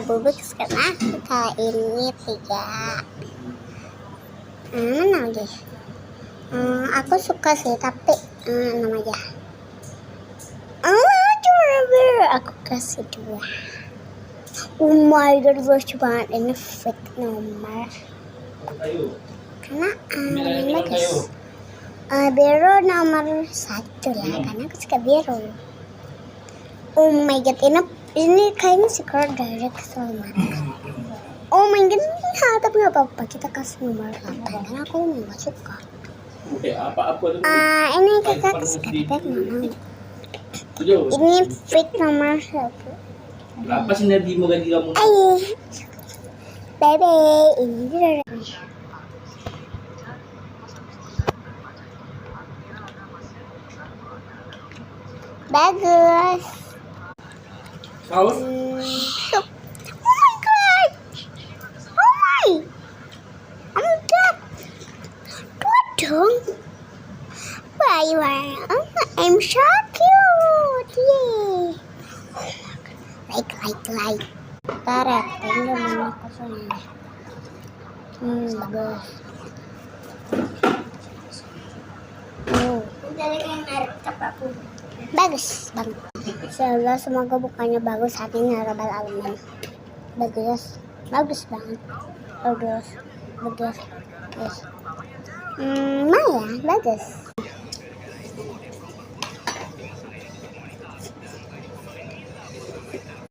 bubuk karena kali ini 3. Mana lagi? Aku suka sih tapi 6 aja. Aku kasih 2. Oh my god, lucu banget. Ini fake nomor karena bagus. Biru nomor 1 lah, karena aku suka biru. Oh my god, ini kayaknya secret direct sama. Oh my god, tapi nggak apa-apa, kita kasih nomor 8 karena aku nggak suka. Ini kita kasih direct nomor. Ini fake nomor 1. Berapa sih Nabi mau ganti kamu? Ayo, bebe, ini dia. Bagus. Saus? Oh my god. Oh my. Oh my god. What dong? Why you are? Oh, I'm so cute. Yay. Like. Tarik. Tinggal mana kosongnya. Bagus. Bagus banget. Semoga bukannya bagus hari ini ya Rabbal Alamin. Bagus banget. Bagus. Maya, bagus.